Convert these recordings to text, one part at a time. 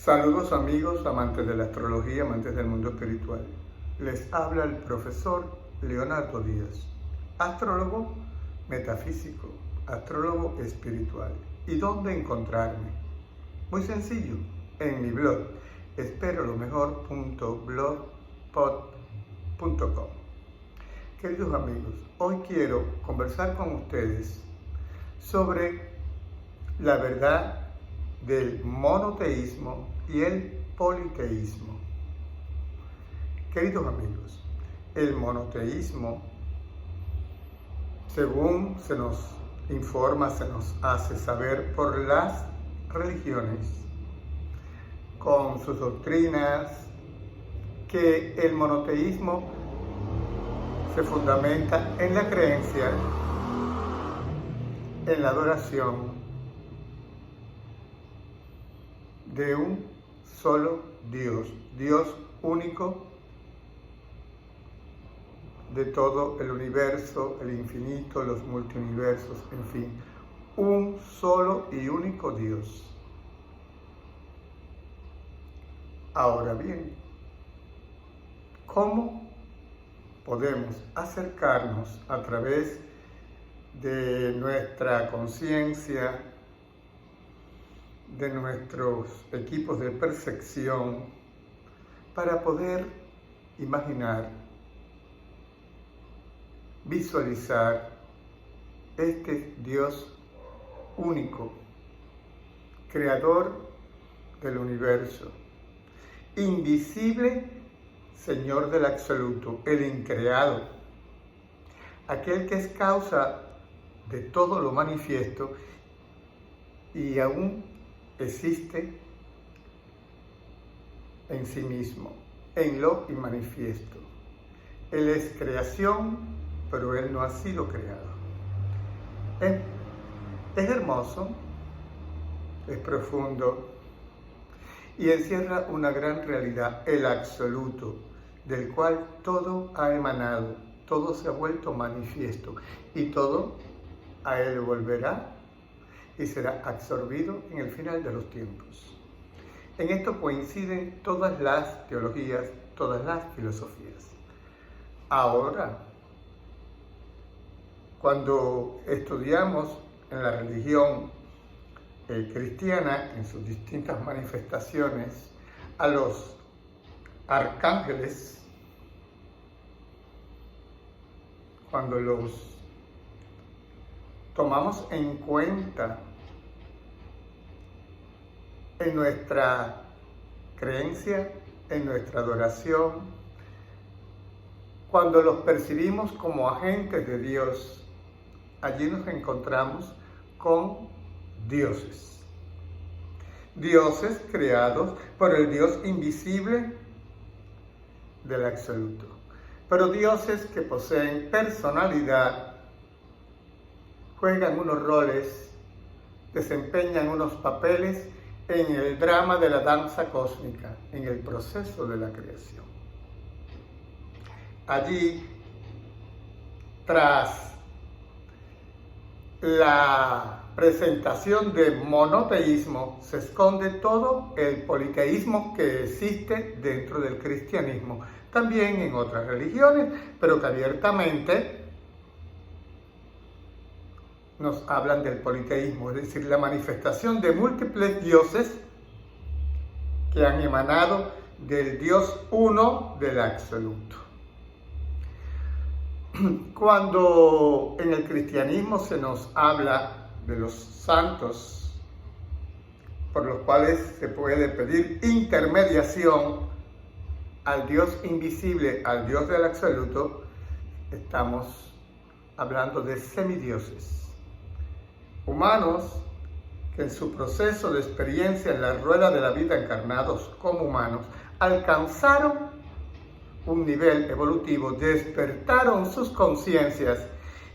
Saludos amigos, amantes de la astrología, amantes del mundo espiritual. Les habla el profesor Leonardo Díaz, astrólogo metafísico, astrólogo espiritual. ¿Y dónde encontrarme? Muy sencillo, en mi blog, esperolomejor.blogspot.com. Queridos amigos, hoy quiero conversar con ustedes sobre la verdad del monoteísmo y el politeísmo. Queridos amigos, el monoteísmo, según se nos informa, se nos hace saber por las religiones, con sus doctrinas, que el monoteísmo se fundamenta en la creencia, en la adoración de un solo Dios, Dios único de todo el universo, el infinito, los multiuniversos, en fin, un solo y único Dios. Ahora bien, ¿cómo podemos acercarnos a través de nuestra conciencia, de nuestros equipos de percepción, para poder imaginar, visualizar este Dios único, creador del universo, invisible, Señor del absoluto, el increado, aquel que es causa de todo lo manifiesto y aún existe en sí mismo, en lo inmanifiesto. Él es creación, pero Él no ha sido creado. Es hermoso, es profundo y encierra una gran realidad, el absoluto, del cual todo ha emanado, todo se ha vuelto manifiesto y todo a Él volverá y será absorbido en el final de los tiempos. En esto coinciden todas las teologías, todas las filosofías. Ahora, cuando estudiamos en la religión cristiana, en sus distintas manifestaciones, a los arcángeles, cuando los tomamos en cuenta en nuestra creencia, en nuestra adoración, cuando los percibimos como agentes de Dios, allí nos encontramos con dioses. Dioses creados por el Dios invisible del absoluto, pero dioses que poseen personalidad, juegan unos roles, desempeñan unos papeles en el drama de la danza cósmica, en el proceso de la creación. Allí, tras la presentación de monoteísmo, se esconde todo el politeísmo que existe dentro del cristianismo, también en otras religiones, pero que abiertamente nos hablan del politeísmo, es decir, la manifestación de múltiples dioses que han emanado del Dios uno del absoluto. Cuando en el cristianismo se nos habla de los santos, por los cuales se puede pedir intermediación al Dios invisible, al Dios del absoluto, estamos hablando de semidioses. Humanos que en su proceso de experiencia en la rueda de la vida encarnados como humanos, alcanzaron un nivel evolutivo, despertaron sus conciencias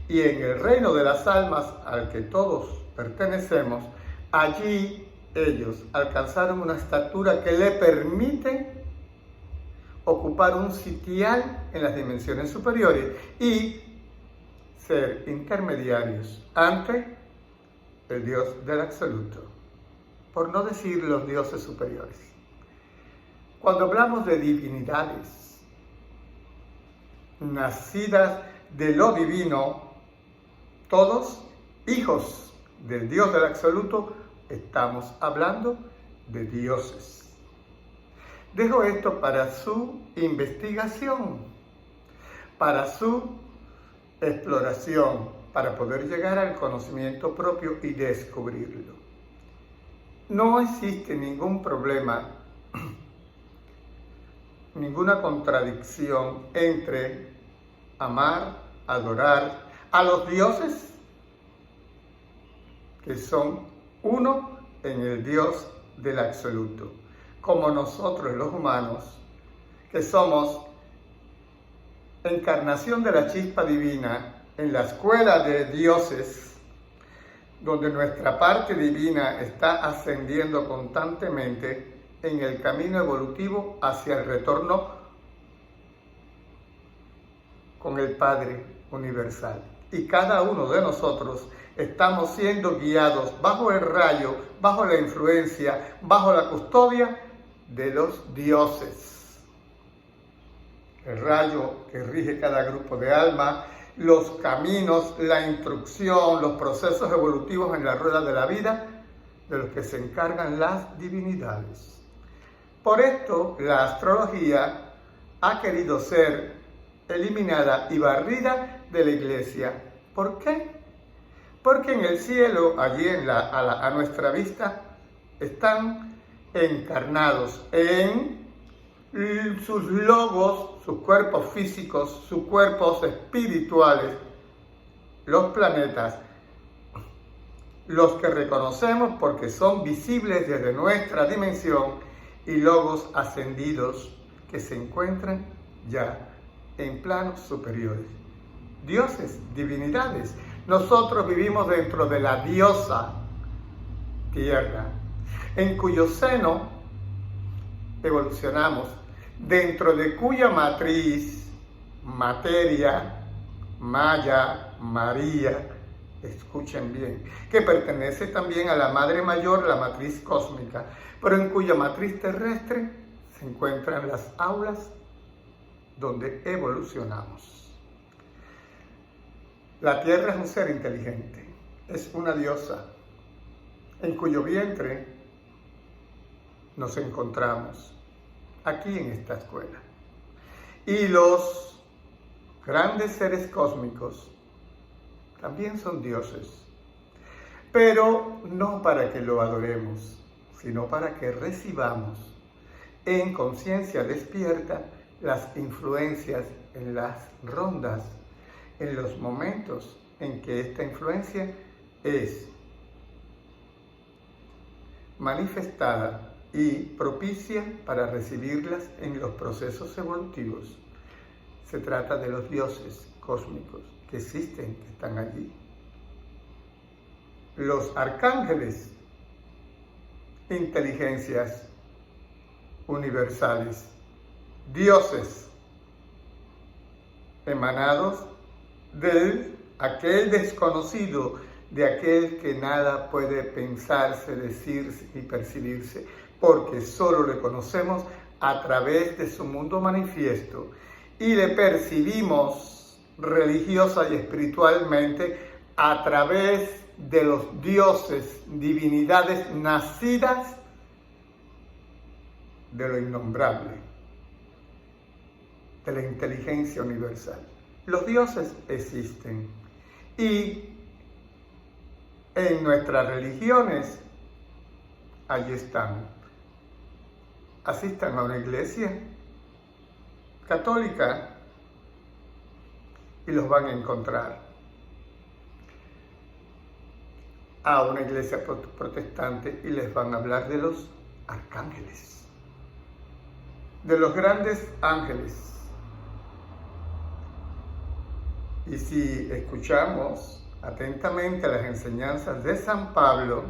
y en el reino de las almas al que todos pertenecemos, allí ellos alcanzaron una estatura que le permite ocupar un sitial en las dimensiones superiores y ser intermediarios ante el Dios del absoluto, por no decir los dioses superiores. Cuando hablamos de divinidades, nacidas de lo divino, todos hijos del Dios del absoluto, estamos hablando de dioses. Dejo esto para su investigación, para su exploración, para poder llegar al conocimiento propio y descubrirlo. No existe ningún problema, ninguna contradicción entre amar, adorar a los dioses, que son uno en el Dios del absoluto, como nosotros los humanos, que somos encarnación de la chispa divina en la escuela de dioses, donde nuestra parte divina está ascendiendo constantemente en el camino evolutivo hacia el retorno con el Padre universal. Y cada uno de nosotros estamos siendo guiados bajo el rayo, bajo la influencia, bajo la custodia de los dioses. El rayo que rige cada grupo de alma, los caminos, la instrucción, los procesos evolutivos en la rueda de la vida, de los que se encargan las divinidades. Por esto, la astrología ha querido ser eliminada y barrida de la Iglesia. ¿Por qué? Porque en el cielo, allí a nuestra vista, están encarnados en sus logos, sus cuerpos físicos, sus cuerpos espirituales, los planetas, los que reconocemos porque son visibles desde nuestra dimensión, y logos ascendidos que se encuentran ya en planos superiores. Dioses, divinidades. Nosotros vivimos dentro de la diosa Tierra, en cuyo seno evolucionamos, dentro de cuya matriz, materia, Maya, María, escuchen bien, que pertenece también a la Madre Mayor, la matriz cósmica, pero en cuya matriz terrestre se encuentran las aulas donde evolucionamos. La Tierra es un ser inteligente, es una diosa, en cuyo vientre nos encontramos aquí en esta escuela. Y los grandes seres cósmicos también son dioses, pero no para que lo adoremos, sino para que recibamos en conciencia despierta las influencias en las rondas, en los momentos en que esta influencia es manifestada y propicia para recibirlas en los procesos evolutivos. Se trata de los dioses cósmicos que existen, que están allí. Los arcángeles, inteligencias universales, dioses emanados de aquel desconocido, de aquel que nada puede pensarse, decirse y percibirse, porque solo le conocemos a través de su mundo manifiesto y le percibimos religiosa y espiritualmente a través de los dioses, divinidades nacidas de lo innombrable, de la inteligencia universal. Los dioses existen y en nuestras religiones allí están. Asistan a una iglesia católica y los van a encontrar. A una iglesia protestante y les van a hablar de los arcángeles, de los grandes ángeles. Y si escuchamos atentamente las enseñanzas de San Pablo,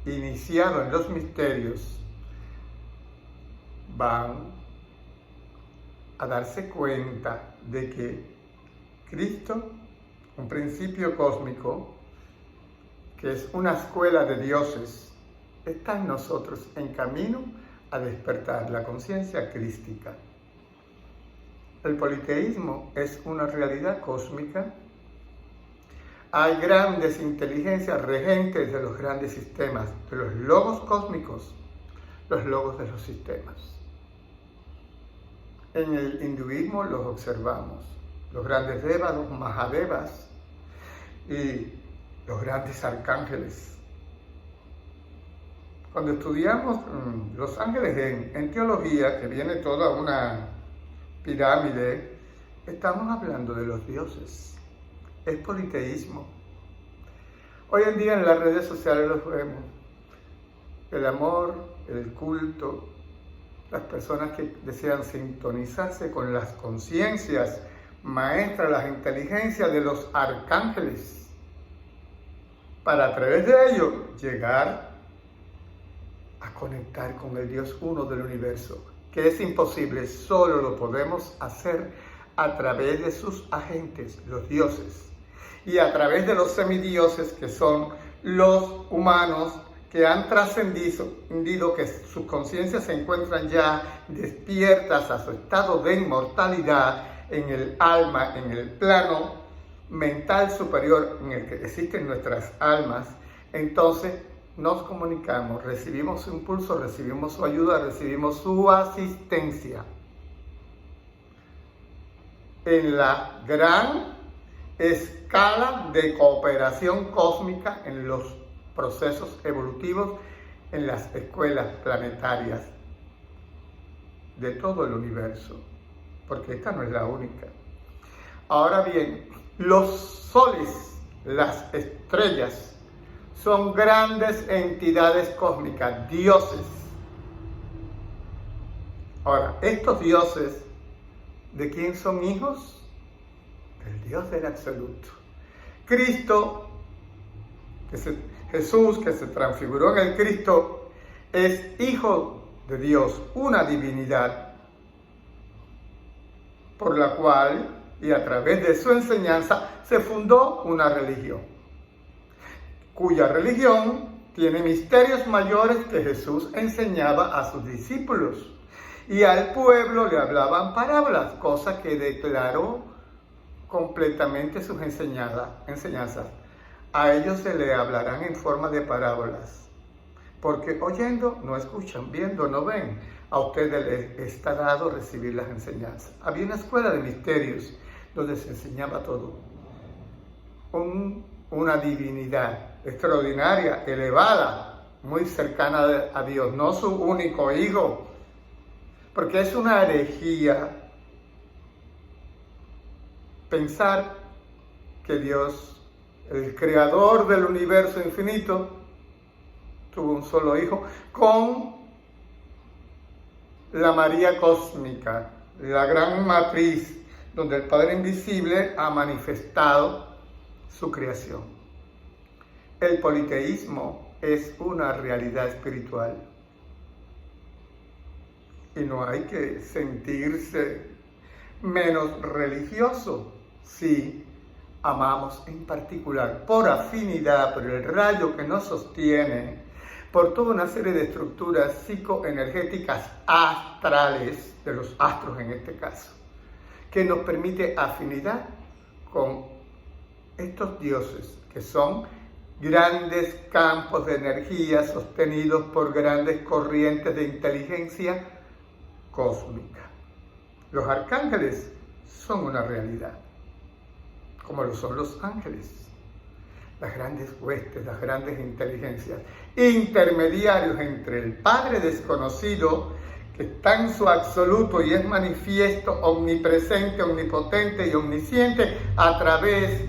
iniciado en los misterios, van a darse cuenta de que Cristo, un principio cósmico, que es una escuela de dioses, está en nosotros en camino a despertar la conciencia crística. El politeísmo es una realidad cósmica. Hay grandes inteligencias regentes de los grandes sistemas, de los logos cósmicos, los logos de los sistemas. En el hinduismo los observamos, los grandes devas, los mahadevas y los grandes arcángeles. Cuando estudiamos los ángeles en teología, que viene toda una pirámide, estamos hablando de los dioses. Es politeísmo. Hoy en día en las redes sociales los vemos. El amor, el culto, las personas que desean sintonizarse con las conciencias maestras, las inteligencias de los arcángeles, para a través de ello llegar a conectar con el Dios uno del universo, que es imposible, solo lo podemos hacer a través de sus agentes, los dioses, y a través de los semidioses, que son los humanos que han trascendido, que sus conciencias se encuentran ya despiertas a su estado de inmortalidad en el alma, en el plano mental superior en el que existen nuestras almas. Entonces nos comunicamos, recibimos su impulso, recibimos su ayuda, recibimos su asistencia. En la gran escala de cooperación cósmica en los procesos evolutivos, en las escuelas planetarias de todo el universo, porque esta no es la única. Ahora bien, los soles, las estrellas, son grandes entidades cósmicas, dioses. Ahora, estos dioses, ¿de quién son hijos? Del Dios del absoluto. Cristo, Jesús, que se transfiguró en el Cristo, es hijo de Dios, una divinidad, por la cual y a través de su enseñanza se fundó una religión, cuya religión tiene misterios mayores que Jesús enseñaba a sus discípulos, y al pueblo le hablaban parábolas, cosa que declaró completamente sus enseñanzas. A ellos se le hablarán en forma de parábolas, porque oyendo no escuchan, viendo no ven. A ustedes les está dado recibir las enseñanzas. Había una escuela de misterios donde se enseñaba todo. Una divinidad extraordinaria, elevada, muy cercana a Dios, no su único hijo, porque es una herejía pensar que Dios, el creador del universo infinito, tuvo un solo hijo con la María cósmica, la gran matriz, donde el Padre invisible ha manifestado su creación. El politeísmo es una realidad espiritual y no hay que sentirse menos religioso si amamos en particular, por afinidad, por el rayo que nos sostiene, por toda una serie de estructuras psicoenergéticas astrales, de los astros en este caso, que nos permite afinidad con estos dioses, que son grandes campos de energía sostenidos por grandes corrientes de inteligencia cósmica. Los arcángeles son una realidad, como lo son los ángeles, las grandes huestes, las grandes inteligencias, intermediarios entre el Padre desconocido, que está en su absoluto y es manifiesto, omnipresente, omnipotente y omnisciente, a través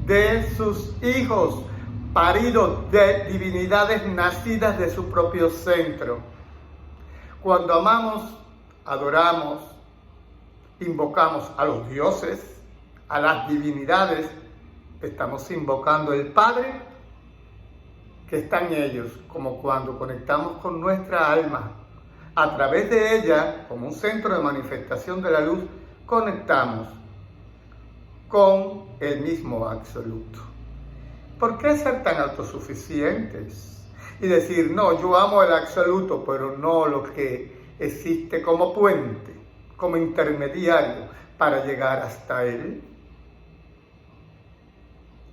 de sus hijos, paridos de divinidades nacidas de su propio centro. Cuando amamos, adoramos, invocamos a los dioses, a las divinidades, estamos invocando el Padre que está en ellos, como cuando conectamos con nuestra alma. A través de ella, como un centro de manifestación de la luz, conectamos con el mismo absoluto. ¿Por qué ser tan autosuficientes? y decir, no, yo amo el absoluto, pero no lo que existe como puente, como intermediario para llegar hasta Él.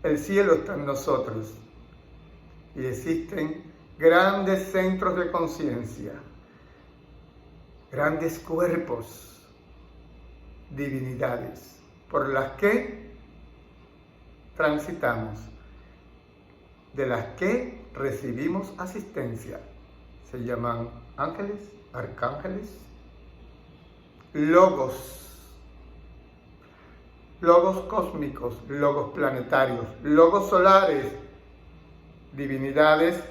El cielo está en nosotros y existen grandes centros de conciencia, grandes cuerpos, divinidades, por las que transitamos, de las que recibimos asistencia. Se llaman ángeles, arcángeles, logos cósmicos, logos planetarios, logos solares, divinidades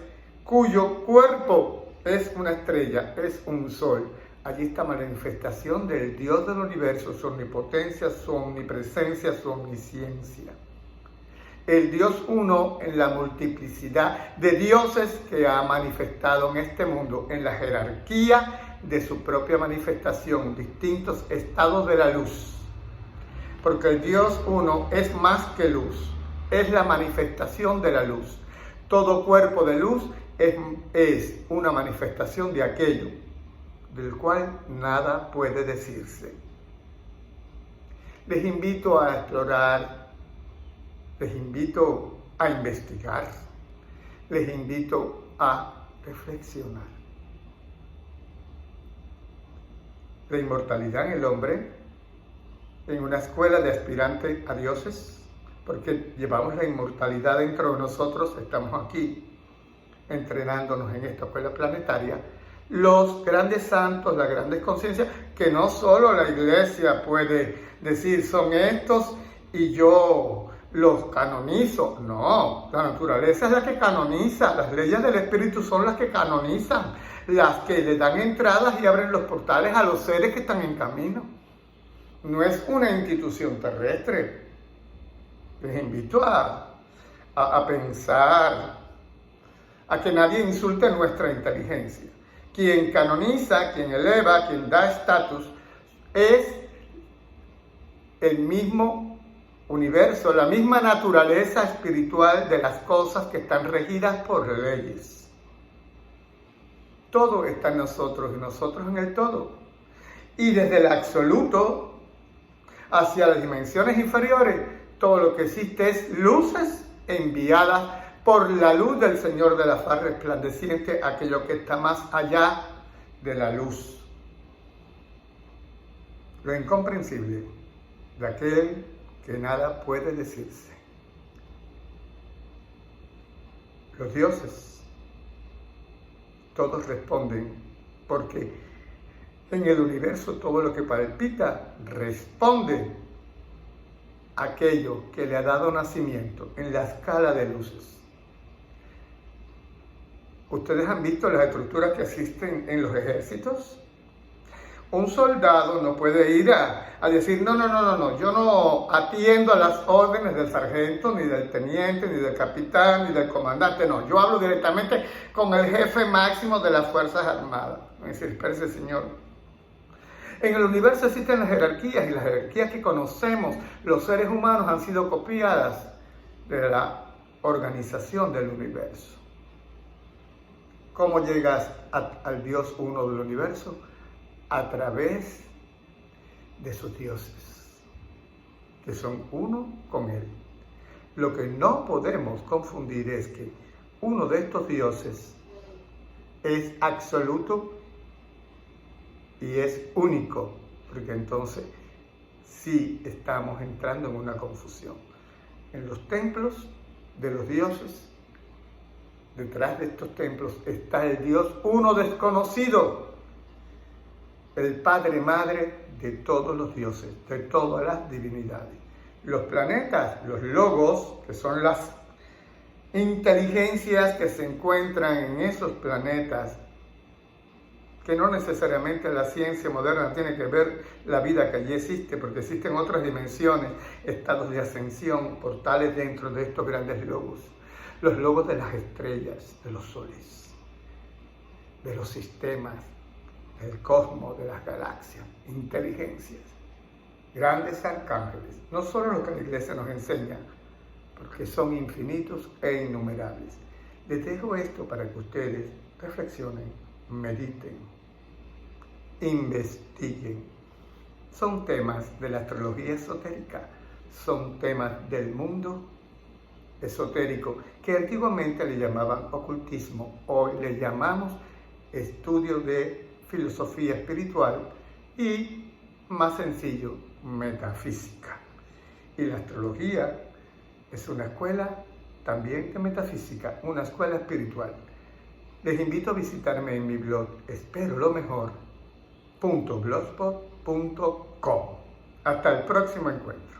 cuyo cuerpo es una estrella, es un sol. Allí está la manifestación del Dios del universo, su omnipotencia, su omnipresencia, su omnisciencia. El Dios uno en la multiplicidad de dioses que ha manifestado en este mundo, en la jerarquía de su propia manifestación, distintos estados de la luz. Porque el Dios uno es más que luz, es la manifestación de la luz. Todo cuerpo de luz es una manifestación de aquello del cual nada puede decirse. Les invito a explorar, les invito a investigar, les invito a reflexionar. La inmortalidad en el hombre, en una escuela de aspirantes a dioses, porque llevamos la inmortalidad dentro de nosotros, estamos aquí entrenándonos en esta escuela planetaria, los grandes santos, las grandes conciencias, que no solo la iglesia puede decir son estos y yo los canonizo. No, la naturaleza es la que canoniza, las leyes del espíritu son las que canonizan, las que le dan entradas y abren los portales a los seres que están en camino. No es una institución terrestre. Les invito a pensar, a que nadie insulte nuestra inteligencia. Quien canoniza, quien eleva, quien da estatus, es el mismo universo, la misma naturaleza espiritual de las cosas que están regidas por leyes. Todo está en nosotros y nosotros en el todo. Y desde el absoluto hacia las dimensiones inferiores, todo lo que existe es luces enviadas por la luz del Señor de la faz resplandeciente, aquello que está más allá de la luz. Lo incomprensible de aquel que nada puede decirse. Los dioses, todos responden, porque en el universo todo lo que palpita responde a aquello que le ha dado nacimiento en la escala de luces. ¿Ustedes han visto las estructuras que existen en los ejércitos? Un soldado no puede ir a decir, no, yo no atiendo a las órdenes del sargento, ni del teniente, ni del capitán, ni del comandante, no. Yo hablo directamente con el jefe máximo de las Fuerzas Armadas. Es decir, espérese, señor. En el universo existen las jerarquías, y las jerarquías que conocemos los seres humanos han sido copiadas de la organización del universo. ¿Cómo llegas al Dios uno del universo? A través de sus dioses, que son uno con Él. Lo que no podemos confundir es que uno de estos dioses es absoluto y es único, porque entonces sí estamos entrando en una confusión. En los templos de los dioses, detrás de estos templos está el Dios uno desconocido, el Padre Madre de todos los dioses, de todas las divinidades. Los planetas, los logos, que son las inteligencias que se encuentran en esos planetas, que no necesariamente la ciencia moderna tiene que ver la vida que allí existe, porque existen otras dimensiones, estados de ascensión, portales dentro de estos grandes logos. Los logos de las estrellas, de los soles, de los sistemas, del cosmos, de las galaxias, inteligencias, grandes arcángeles, no solo lo que la Iglesia nos enseña, porque son infinitos e innumerables. Les dejo esto para que ustedes reflexionen, mediten, investiguen. Son temas de la astrología esotérica, son temas del mundo esotérico, que antiguamente le llamaban ocultismo, hoy le llamamos estudio de filosofía espiritual y, más sencillo, metafísica. Y la astrología es una escuela también de metafísica, una escuela espiritual. Les invito a visitarme en mi blog esperolomejor.blogspot.com. Hasta el próximo encuentro.